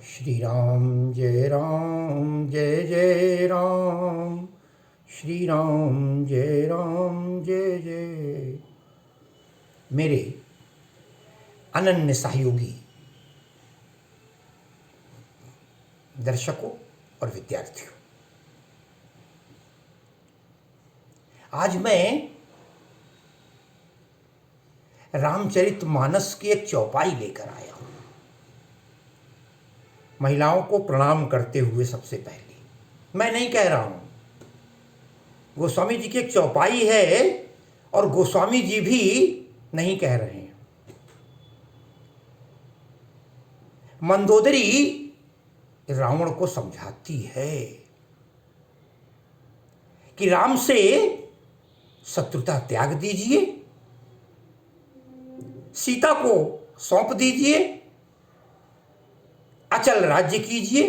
श्री राम जय जय राम, श्री राम जय जय। मेरे अनन्य सहयोगी दर्शकों और विद्यार्थियों, आज मैं रामचरितमानस की एक चौपाई लेकर आया हूं। महिलाओं को प्रणाम करते हुए सबसे पहले मैं नहीं कह रहा हूं, गोस्वामी जी की एक चौपाई है और गोस्वामी जी भी नहीं कह रहे हैं। मंदोदरी रावण को समझाती है कि राम से शत्रुता त्याग दीजिए, सीता को सौंप दीजिए, अचल राज्य कीजिए।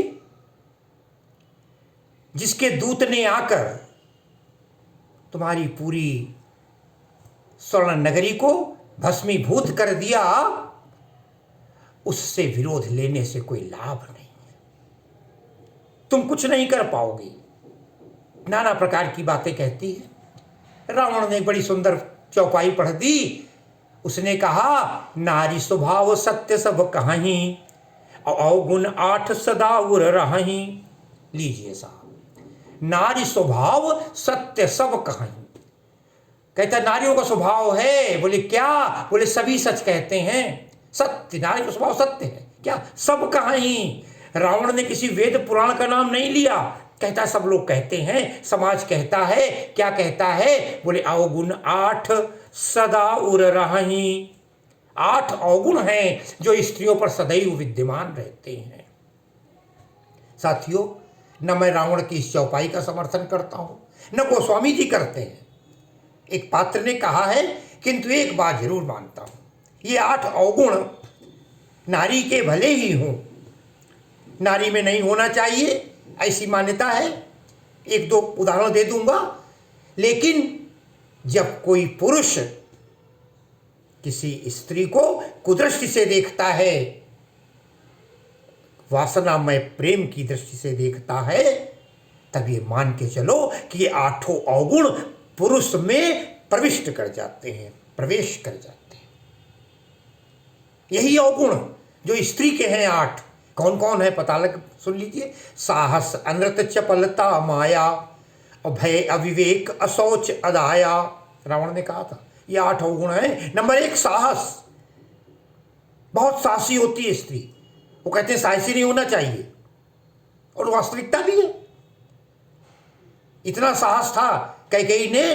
जिसके दूत ने आकर तुम्हारी पूरी स्वर्ण नगरी को भस्मीभूत कर दिया, उससे विरोध लेने से कोई लाभ नहीं है। तुम कुछ नहीं कर पाओगे। नाना प्रकार की बातें कहती है। रावण ने बड़ी सुंदर चौपाई पढ़ दी। उसने कहा, नारी स्वभाव सत्य सब कहाहीं, अवगुण 8 सदा उर रहाहीं। लीजिए साहब, नारी स्वभाव सत्य सब कहाहीं। कहता नारियों का स्वभाव है। बोले क्या? बोले सभी सच कहते हैं। सत्य, नारी का स्वभाव सत्य है। क्या? सब कहाहीं। रावण ने किसी वेद पुराण का नाम नहीं लिया। कहता सब लोग कहते हैं, समाज कहता है। क्या कहता है? बोले अवगुण 8 सदा उर रहाहीं। 8 अवगुण हैं जो स्त्रियों पर सदैव विद्यमान रहते हैं। साथियों, न मैं रावण की इस चौपाई का समर्थन करता हूं, न गोस्वामी जी करते हैं। एक पात्र ने कहा है, किंतु एक बात जरूर मानता हूं, ये 8 अवगुण नारी के भले ही हों, नारी में नहीं होना चाहिए, ऐसी मान्यता है। 1-2 उदाहरण दे दूंगा। लेकिन जब कोई पुरुष किसी स्त्री को कुदृष्टि से देखता है, वासनामय प्रेम की दृष्टि से देखता है, तब ये मान के चलो कि ये 8 अवगुण पुरुष में प्रविष्ट कर जाते हैं, प्रवेश कर जाते हैं। यही अवगुण जो स्त्री के हैं 8, कौन कौन है पता लग, सुन लीजिए। साहस, अनृत, चपलता, माया, भय, अविवेक, अशौच, अदाया। रावण ने कहा था ये 8 अवगुण है। नंबर 1 साहस। बहुत साहसी होती है स्त्री। वो कहते हैं साहसी नहीं होना चाहिए, और वास्तविकता भी है। इतना साहस था, कैकेयी ने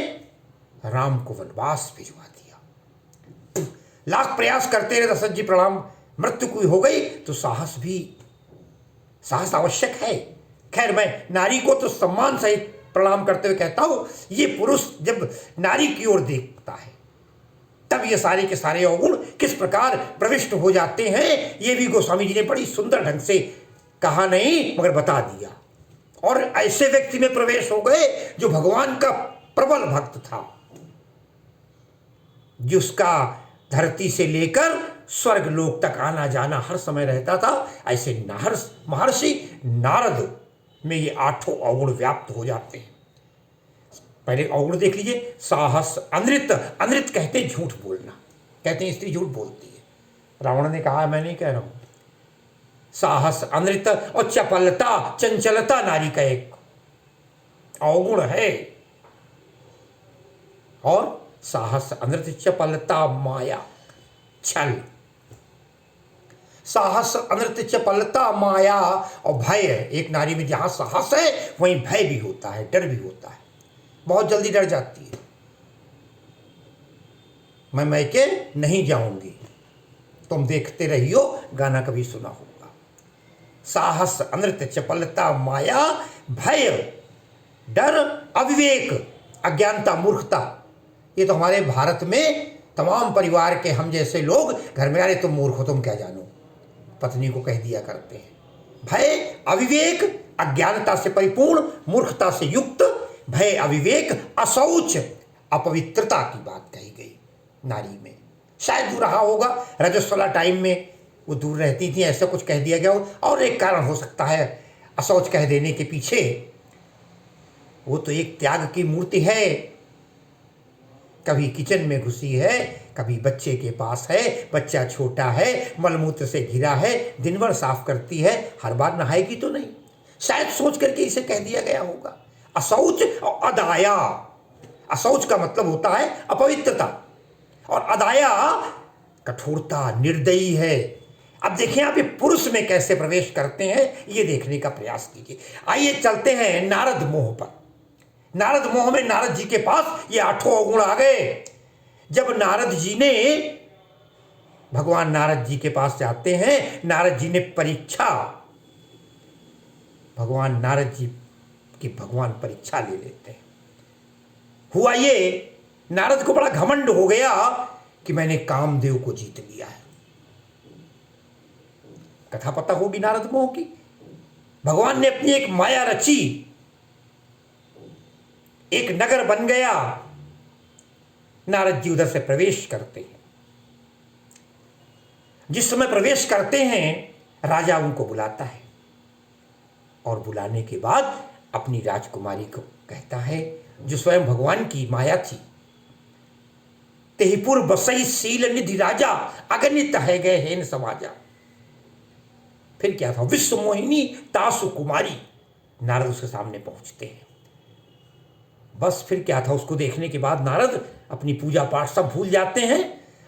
राम को वनवास भिजवा दिया। लाख प्रयास करते रहे दशरथ जी, प्रणाम, मृत्यु कोई हो गई तो साहस आवश्यक है। खैर, मैं नारी को तो सम्मान सहित प्रणाम करते हुए कहता हूं, ये पुरुष जब नारी की ओर देखता है, तब ये सारे के सारे अवगुण किस प्रकार प्रविष्ट हो जाते हैं, ये भी गोस्वामी जी ने बड़ी सुंदर ढंग से कहा नहीं मगर बता दिया। और ऐसे व्यक्ति में प्रवेश हो गए जो भगवान का प्रबल भक्त था, जिसका धरती से लेकर स्वर्ग लोक तक आना जाना हर समय रहता था। ऐसे महर्षि नारद में ये 8 अवगुण व्याप्त हो जाते हैं। पहले अवगुण देख लीजिए। साहस, अनृत। अनृत कहते हैं झूठ बोलना, कहते हैं स्त्री झूठ बोलती है। रावण ने कहा, मैं नहीं कह रहा हूं। साहस, अनृत और चपलता, चंचलता नारी का एक अवगुण है। और साहस, अनृत, चपलता, माया, छल। साहस, अनृत, चपलता, माया और भय। एक नारी में जहां साहस है वहीं भय भी होता है, डर भी होता है। बहुत जल्दी डर जाती है। मैं मैके नहीं जाऊंगी, तुम देखते रहियो, गाना कभी सुना होगा। साहस, अनृत, चपलता, माया, भय, डर, अविवेक, अज्ञानता, मूर्खता। ये तो हमारे भारत में तमाम परिवार के हम जैसे लोग घर में, अरे तुम मूर्ख हो, तुम क्या जानो, पत्नी को कह दिया करते हैं। भय, अविवेक, अज्ञानता से परिपूर्ण, मूर्खता से युक्त, भय, अविवेक, अशौच, अपवित्रता की बात कही गई नारी में। शायद रहा होगा रजस्वला टाइम में वो दूर रहती थी, ऐसा कुछ कह दिया गया हो। और एक कारण हो सकता है अशौच कह देने के पीछे, वो तो एक त्याग की मूर्ति है। कभी किचन में घुसी है, कभी बच्चे के पास है, बच्चा छोटा है, मलमूत्र से घिरा है, दिन भर साफ करती है, हर बार नहाएगी तो नहीं। शायद सोच करके इसे कह दिया गया होगा। अशौच और अदाया, अशौच का मतलब होता है अपवित्रता, और अदाया कठोरता, निर्दयी है। अब देखिए आप ये पुरुष में कैसे प्रवेश करते हैं, ये देखने का प्रयास कीजिए। आइए चलते हैं नारद मोह पर। नारद मोह में नारद जी के पास ये 8 अवगुण आ गए। जब नारद जी ने, भगवान नारद जी के पास जाते हैं, नारद जी ने परीक्षा, भगवान नारद जी की भगवान परीक्षा ले लेते हैं। हुआ ये, नारद को बड़ा घमंड हो गया कि मैंने कामदेव को जीत लिया है। कथा पता होगी नारद मोह की। भगवान ने अपनी एक माया रची, एक नगर बन गया। नारद जी उधर से प्रवेश करते हैं। जिस समय प्रवेश करते हैं, राजा उनको बुलाता है, और बुलाने के बाद अपनी राजकुमारी को कहता है, जो स्वयं भगवान की माया थी, तेहिपुर बसई सील निधि राजा, अगणित है गए हेन समाजा। फिर क्या था, विश्व मोहिनी तासु कुमारी। नारद उसके सामने पहुंचते हैं। बस फिर क्या था, उसको देखने के बाद नारद अपनी पूजा पाठ सब भूल जाते हैं।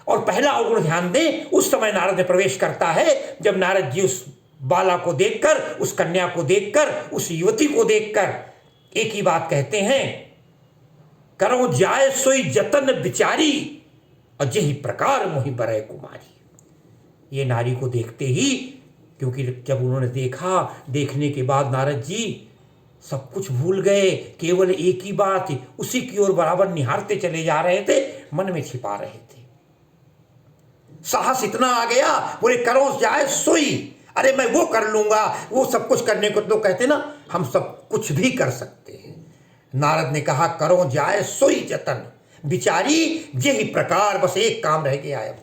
और पहला अवगुण ध्यान दें, उस समय नारद में प्रवेश करता है जब नारद जी उस बाला को देखकर, उस कन्या को देखकर, उस युवती को देखकर एक ही बात कहते हैं, करो जाए सोई जतन बिचारी, और जही प्रकार मोहि बरय कुमारी। ये नारी को देखते ही, क्योंकि जब उन्होंने देखा, देखने के बाद नारद जी सब कुछ भूल गए, केवल एक ही बात, उसी की ओर बराबर निहारते चले जा रहे थे, मन में छिपा रहे थे। साहस इतना आ गया, बोले करो जाए सोई, अरे मैं वो कर लूंगा, वो सब कुछ करने को तो कहते ना, हम सब कुछ भी कर सकते हैं। नारद ने कहा करो जाए सोई जतन बिचारी, यही प्रकार, बस एक काम रह गया है,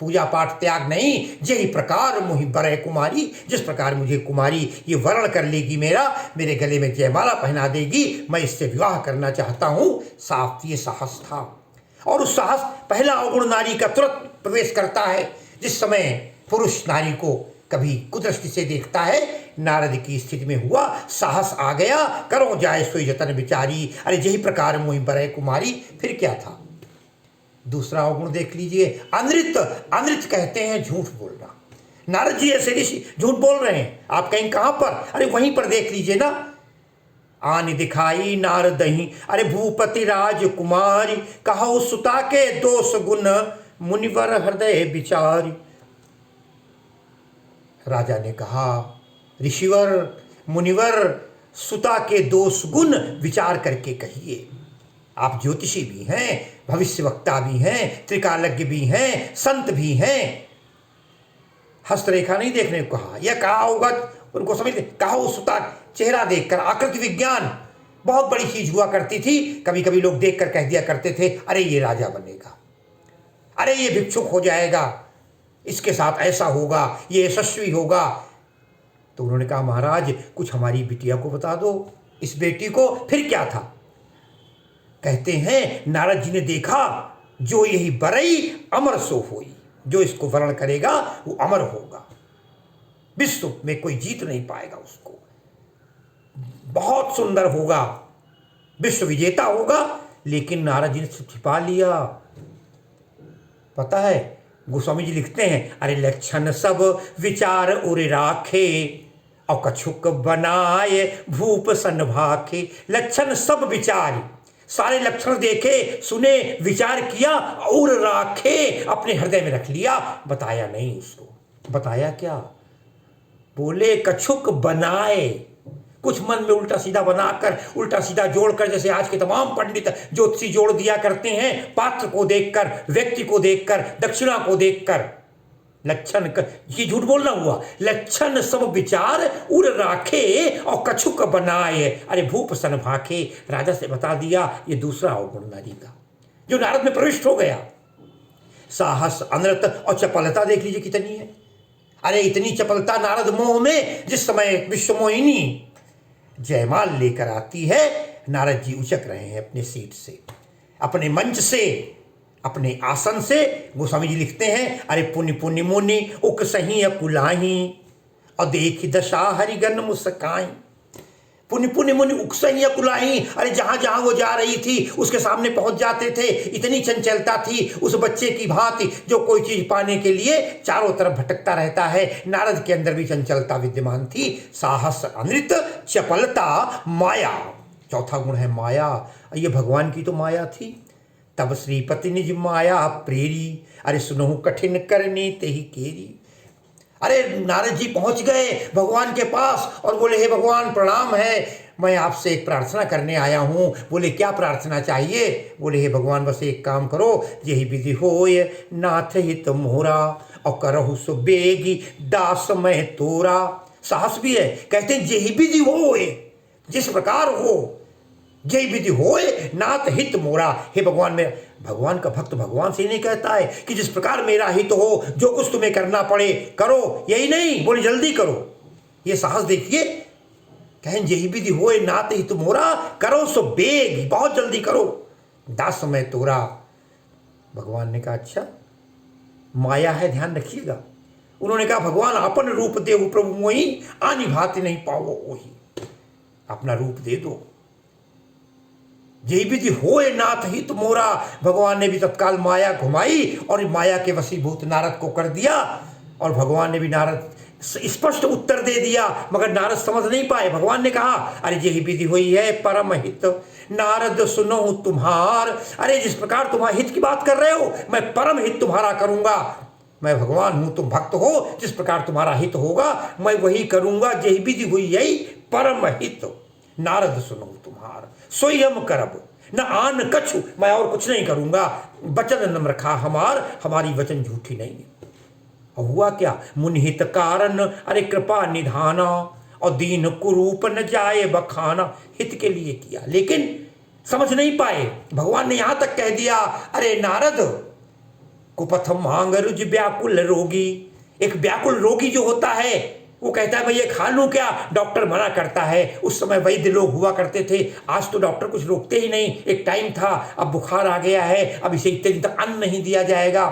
पूजा पाठ त्याग नहीं, यही प्रकार मोहि बरय कुमारी, जिस प्रकार मुझे कुमारी ये वर्ण कर लेगी, मेरे गले में जयमाला पहना देगी, मैं इससे विवाह करना चाहता हूं। साफ ये साहस था। और उस साहस, पहला अवगुण नारी का तुरंत प्रवेश करता है। जिस समय पुरुष नारी को कभी कुदृष्टि से देखता है, नारद की स्थिति में हुआ, साहस आ गया, करो जाए सोई जतन बिचारी, अरे यही प्रकार मोहि बरय कुमारी। फिर क्या था, दूसरा अवगुण देख लीजिए, अनृत। अनृत कहते हैं झूठ बोलना। नारद जी ऐसे ऋषि झूठ बोल रहे हैं, आप कहीं कहां पर, अरे वहीं पर देख लीजिए ना, आन दिखाई नारदही, अरे भूपति राजकुमारी, कहो सुता के दोष गुण, मुनिवर हृदय विचारी। राजा ने कहा, ऋषिवर मुनिवर, सुता के दोष गुण विचार करके कहिए। आप ज्योतिषी भी हैं, भविष्यवक्ता भी हैं, त्रिकालज्ञ भी हैं, संत भी हैं। हस्तरेखा नहीं देखने को कहा, यह कहा होगा उनको समझते, कहा वो सुता, चेहरा देखकर, आकृति विज्ञान बहुत बड़ी चीज हुआ करती थी। कभी कभी लोग देखकर कह दिया करते थे, अरे ये राजा बनेगा, अरे ये भिक्षुक हो जाएगा, इसके साथ ऐसा होगा, ये यशस्वी होगा। तो उन्होंने कहा, महाराज कुछ हमारी बिटिया को बता दो, इस बेटी को। फिर क्या था, कहते हैं नारद जी ने देखा, जो यही बरई अमर सो होई, जो इसको वर्ण करेगा वो अमर होगा, विश्व में कोई जीत नहीं पाएगा उसको, बहुत सुंदर होगा, विश्व विजेता होगा। लेकिन नारद जी ने छिपा लिया। पता है, गोस्वामी जी लिखते हैं, अरे लक्षण सब विचार उरे राखे, और कछुक बनाए भूप सन भाखे। लक्षण सब विचार, सारे लक्षण देखे, सुने, विचार किया, और राखे, अपने हृदय में रख लिया, बताया नहीं उसको। बताया क्या, बोले कछुक बनाए, कुछ मन में उल्टा सीधा बनाकर, उल्टा सीधा जोड़कर, जैसे आज के तमाम पंडित ज्योतिषी जोड़ दिया करते हैं, पात्र को देखकर, व्यक्ति को देखकर, दक्षिणा को देखकर। लक्षण ये झूठ बोलना हुआ। लक्षण सब विचार उर राखे, और कछुक बनाए, अरे भूप सन भाखे। राजा से बता दिया, ये दूसरा अवगुण नारी का, जो नारद में प्रविष्ट हो गया। साहस, अनृत और चपलता देख लीजिए कितनी है। अरे इतनी चपलता नारद मोह में, जिस समय विश्वमोहिनी जयमाल लेकर आती है, नारद जी उचक रहे हैं अपने सीट से, अपने मंच से, अपने आसन से। गोस्वामी जी लिखते हैं, अरे पुण्य पुण्य मुनि उक सही अकुलाही और देखी दशा हरिगन मुस्काई। पुण्य पुण्य मुनि उकसही अकुलाही, अरे जहां जहां वो जा रही थी उसके सामने पहुंच जाते थे। इतनी चंचलता थी उस बच्चे की भांति जो कोई चीज पाने के लिए चारों तरफ भटकता रहता है। नारद के अंदर भी चंचलता विद्यमान थी। साहस अनृत चपलता माया, चौथा गुण है माया। ये भगवान की तो माया थी। तब श्रीपति निज माया प्रेरी, अरे सुनहु कठिन करनी तेहि केरी। अरे नारद जी पहुंच गए भगवान के पास और बोले, हे भगवान प्रणाम है, मैं आपसे एक प्रार्थना करने आया हूँ। बोले क्या प्रार्थना चाहिए? बोले हे भगवान बस एक काम करो, यही विधि होय नाथ हित मोरा और करहु सो बेगी दास मैं तोरा। साहस भी है, कहते हैं यही विधि होय, जिस प्रकार हो, यही विधि होय नाथ हित मोरा। हे भगवान, में भगवान का भक्त भगवान से ही नहीं कहता है कि जिस प्रकार मेरा हित हो, जो कुछ तुम्हें करना पड़े करो, यही नहीं, बोले जल्दी करो। ये साहस देखिए, कहें यही विधि होय नाथ हित मोरा, करो सो बेग, बहुत जल्दी करो, दास मैं तोरा। भगवान ने कहा अच्छा माया है, ध्यान रखिएगा। उन्होंने कहा भगवान अपन रूप दे प्रभु मोही, आनी भांति नहीं पाओ ओही, अपना रूप दे दो। यही विधि होए नाथ हित मोरा। भगवान ने भी तत्काल माया घुमाई और माया के वशीभूत नारद को कर दिया। और भगवान ने भी नारद स्पष्ट उत्तर दे दिया, मगर नारद समझ नहीं पाए। भगवान ने कहा अरे यही विधि हुई है परम हित नारद सुनो तुम्हार। अरे जिस प्रकार तुम्हारे हित की बात कर रहे हो, मैं परम हित तुम्हारा करूंगा। मैं भगवान हूं, तुम भक्त हो, जिस प्रकार तुम्हारा हित होगा मैं वही करूंगा। यही विधि हुई यही परम हित नारद सुनो तुम्हार, स्वयं करब न आन कछु, मैं और कुछ नहीं करूंगा। वचन नम्र रखा हमारी वचन झूठी नहीं है। और हुआ क्या? मुनिहित कारण अरे कृपा निधाना और दीन कुरूप न जाए बखाना। हित के लिए किया, लेकिन समझ नहीं पाए। भगवान ने यहां तक कह दिया, अरे नारद कुपथ मांग रुज व्याकुल रोगी। एक व्याकुल रोगी जो होता है वो कहता है मैं ये खा लूं क्या? डॉक्टर मना करता है। उस समय वैद्य लोग हुआ करते थे, आज तो डॉक्टर कुछ रोकते ही नहीं। एक टाइम था, अब बुखार आ गया है, अब इसे इतने दिन तक अन्न नहीं दिया जाएगा,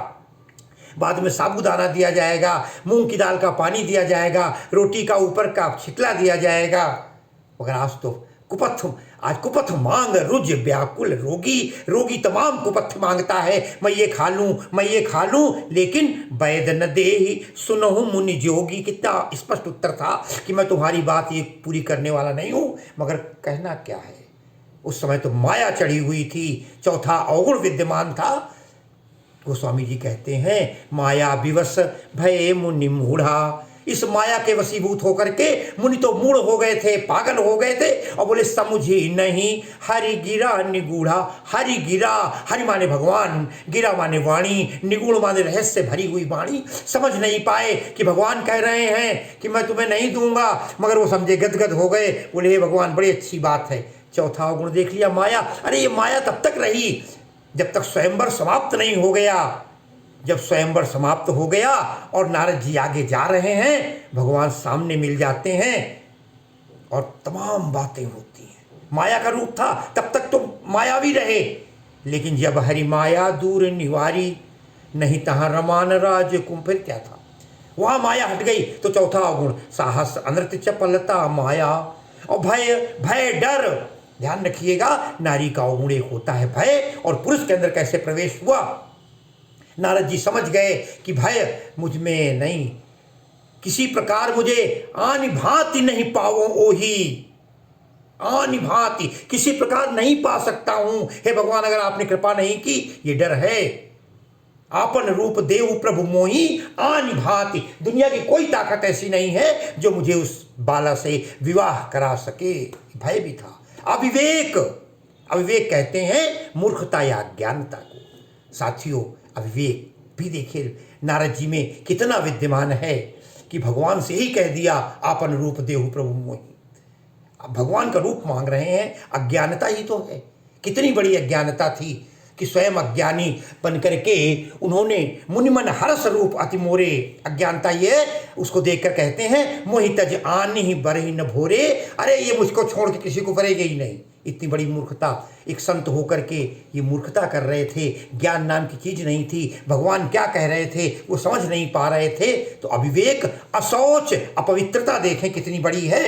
बाद में साबूदाना दिया जाएगा, मूंग की दाल का पानी दिया जाएगा, रोटी का ऊपर का छिकला दिया जाएगा। मगर आज तो कुपथ मांग रुज व्याकुल रोगी। रोगी तमाम कुपथ मांगता है, मैं ये खा लूं, मैं ये खा लूं, लेकिन वैद न देहि सुनहु मुनि जोगी। कितना स्पष्ट उत्तर था कि मैं तुम्हारी बात ये पूरी करने वाला नहीं हूं। मगर कहना क्या है, उस समय तो माया चढ़ी हुई थी, चौथा अवगुण विद्यमान था। गोस्वामी जी कहते हैं माया विवश भय मुनि मूढ़ा। इस माया के वशीभूत होकर के मुनि तो मूढ़ हो गए थे, पागल हो गए थे, और बोले समझी नहीं हरि गिरा निगूढ़ा। हरि गिरा, हरि माने भगवान, गिरा माने वाणी, निगूढ़ माने रहस्य भरी हुई वाणी। समझ नहीं पाए कि भगवान कह रहे हैं कि मैं तुम्हें नहीं दूंगा, मगर वो समझे गदगद हो गए। बोले हे भगवान बड़ी अच्छी बात है। चौथा गुण देख लिया माया। अरे ये माया तब तक रही जब तक स्वयंवर समाप्त नहीं हो गया। जब स्वयंवर समाप्त हो गया और नारद जी आगे जा रहे हैं, भगवान सामने मिल जाते हैं और तमाम बातें होती हैं। माया का रूप था, तब तक तो मायावी रहे, लेकिन जब हरि माया दूर निवारी नहीं तहां रमान राज कुम। फिर क्या था? वहां माया हट गई तो चौथा अवगुण साहस अनृत चपलता माया और भय डर। ध्यान रखिएगा, नारी का अवगुण एक होता है भय, और पुरुष के अंदर कैसे प्रवेश हुआ। नारद जी समझ गए कि भय मुझ में नहीं, किसी प्रकार मुझे आनि भांति नहीं पाओ ओही। आनि भांति किसी प्रकार नहीं पा सकता हूं। हे भगवान अगर आपने कृपा नहीं की, ये डर है। आपन रूप देव प्रभु मोही आनि भांति। दुनिया की कोई ताकत ऐसी नहीं है जो मुझे उस बाला से विवाह करा सके। भय भी था। अविवेक, अविवेक कहते हैं मूर्खता या अज्ञानता को। साथियों अविवेक भी देखिए नारद जी में कितना विद्यमान है कि भगवान से ही कह दिया आपन रूप देहु प्रभु मोहि। अब भगवान का रूप मांग रहे हैं, अज्ञानता ही तो है। कितनी बड़ी अज्ञानता थी कि स्वयं अज्ञानी बन करके उन्होंने मुनिमन हर्ष रूप अति मोरे, अज्ञानता ये उसको देखकर कहते हैं मोहि तज आनी ही बरही न भोरे, अरे ये मुझको छोड़ के किसी को बरेगा ही नहीं। इतनी बड़ी मूर्खता, एक संत होकर के ये मूर्खता कर रहे थे, ज्ञान नाम की चीज नहीं थी, भगवान क्या कह रहे थे वो समझ नहीं पा रहे थे। तो अविवेक, अशौच, अपवित्रता देखें कितनी बड़ी है।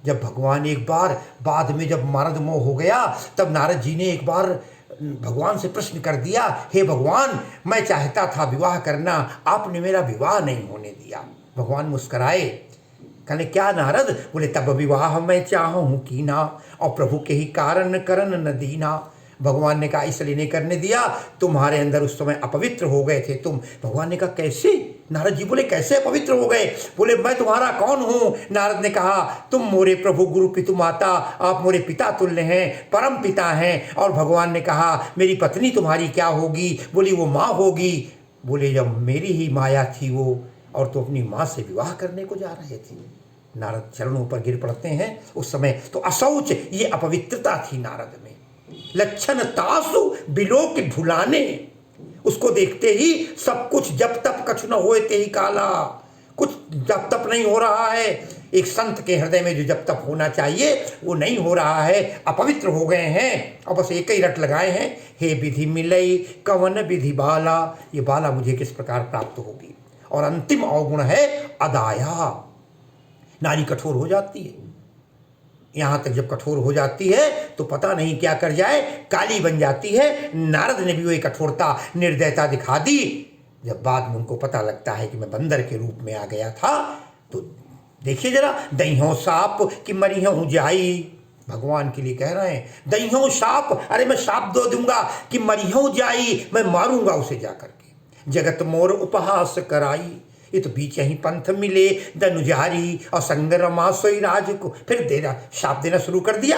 जब भगवान एक बार बाद में जब नारद मोह हो गया, तब नारद जी ने एक बार भगवान से प्रश्न कर दिया, हे भगवान मैं चाहता था विवाह करना, आपने मेरा विवाह नहीं होने दिया। भगवान मुस्कुराए, कहने क्या नारद? बोले तब विवाह मैं चाहूँ की ना, और प्रभु के ही कारण करन न दीना। भगवान ने कहा इसलिए नहीं करने दिया, तुम्हारे अंदर उस समय अपवित्र हो गए थे तुम। भगवान ने कहा कैसे? नारद जी बोले कैसे अपवित्र हो गए? बोले मैं तुम्हारा कौन हूँ? नारद ने कहा तुम मोरे प्रभु गुरु पितु माता, आप मोरे पिता तुल्य हैं, परम पिता हैं। और भगवान ने कहा मेरी पत्नी तुम्हारी क्या होगी? बोली वो माँ होगी। बोले जब मेरी ही माया थी वो, और तो अपनी माँ से विवाह करने को जा रहे थे। नारद चरणों पर गिर पड़ते हैं। उस समय तो अशौच, ये अपवित्रता थी नारद में। लक्षण तासु बिलोक भुलाने, उसको देखते ही सब कुछ जब तप कछु न होए ते ही काला, कुछ जब तप नहीं हो रहा है। एक संत के हृदय में जो जब तप होना चाहिए वो नहीं हो रहा है, अपवित्र हो गए हैं। और बस एक ही रट लगाए हैं, हे विधि मिलई कवन विधि बाला, ये बाला मुझे किस प्रकार प्राप्त होगी। और अंतिम अवगुण है अदाया, नारी कठोर हो जाती है। यहां तक जब कठोर हो जाती है तो पता नहीं क्या कर जाए, काली बन जाती है। नारद ने भी वही कठोरता, निर्दयता दिखा दी। जब बाद में उनको पता लगता है कि मैं बंदर के रूप में आ गया था, तो देखिए जरा, दहियों साप कि मरियों जाई, भगवान के लिए कह रहे हैं दहियों साप, अरे मैं साप दो दूंगा कि मरियों जाई, मैं मारूंगा उसे जाकर के। जगत मोर उपहास कराई, ये तो बीच यहीं पंथ मिले दनुजारी, और संगरमा सोई राज को, फिर देना शाप देना शुरू कर दिया।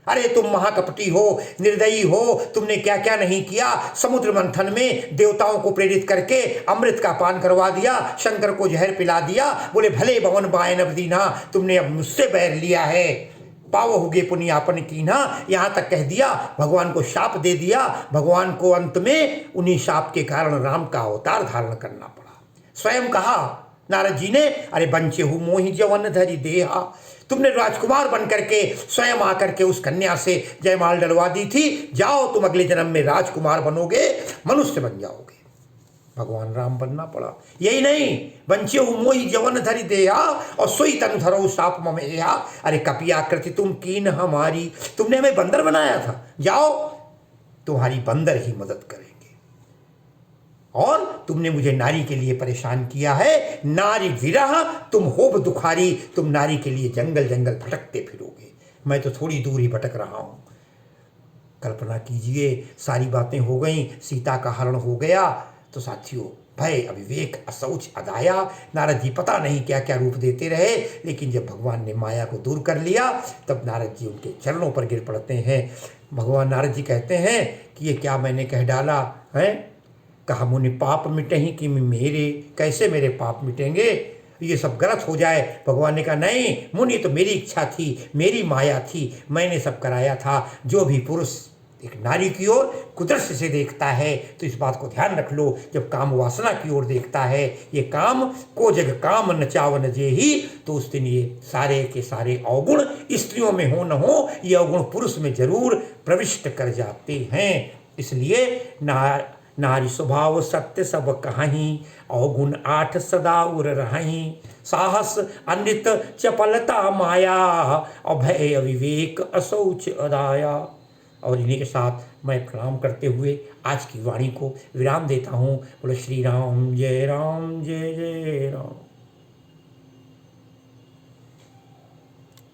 अरे तुम महाकपटी हो, निर्दयी हो, तुमने क्या क्या नहीं किया। समुद्र मंथन में देवताओं को प्रेरित करके अमृत का पान करवा दिया, शंकर को जहर पिला दिया। बोले भले भवन बायन दीना, तुमने अब मुझसे बैर लिया है, पाव हुगे पुण्यापन कीना, यहाँ तक कह दिया। भगवान को शाप दे दिया। भगवान को अंत में उन्हीं शाप के कारण राम का अवतार धारण करना पड़ा। स्वयं कहा नारद जी ने, अरे बंचे हूँ मोहि जवन धरि देहा, तुमने राजकुमार बन करके स्वयं आकर के उस कन्या से जयमाल डलवा दी थी, जाओ तुम अगले जन्म में राजकुमार बनोगे, मनुष्य बन जाओगे। भगवान राम बनना पड़ा। यही नहीं, बंचे हूँ मोहि जवन धरि देहा, और सोई तनु धरो साप ममेहा, अरे कपियाकृति तुम कीन हमारी, तुमने हमें बंदर बनाया था, जाओ तुम्हारी बंदर ही मदद करेंगे। और तुमने मुझे नारी के लिए परेशान किया है, नारी विरह तुम होब दुखारी, तुम नारी के लिए जंगल जंगल भटकते फिरोगे। मैं तो थोड़ी दूर ही भटक रहा हूं। कल्पना कीजिए, सारी बातें हो गई, सीता का हरण हो गया, तो साथियों भय, अविवेक, अशौच, अदाया, नारद जी पता नहीं क्या क्या रूप देते रहे। लेकिन जब भगवान ने माया को दूर कर लिया, तब नारद जी उनके चरणों पर गिर पड़ते हैं। भगवान नारद जी कहते हैं कि ये क्या मैंने कह डाला है? कहा मुनि पाप मिटें कि मेरे, कैसे मेरे पाप मिटेंगे, ये सब गलत हो जाए। भगवान ने कहा नहीं मुनि, तो मेरी इच्छा थी, मेरी माया थी, मैंने सब कराया था। जो भी पुरुष एक नारी की ओर कुदृष्टि से देखता है तो इस बात को ध्यान रख लो, जब काम वासना की ओर देखता है, ये काम को जग काम न चावन जे ही, तो उस दिन ये सारे के सारे अवगुण स्त्रियों में हो न हो, ये अवगुण पुरुष में जरूर प्रविष्ट कर जाते हैं। इसलिए नारी स्वभाव सत्य सब कहाहीं, अवगुण 8 सदा उर रहीं, साहस अनृत चपलता माया, अभय अविवेक अशौच अदाया। और इन्हीं के साथ मैं प्रणाम करते हुए आज की वाणी को विराम देता हूँ। बोलो श्री राम जय जय राम।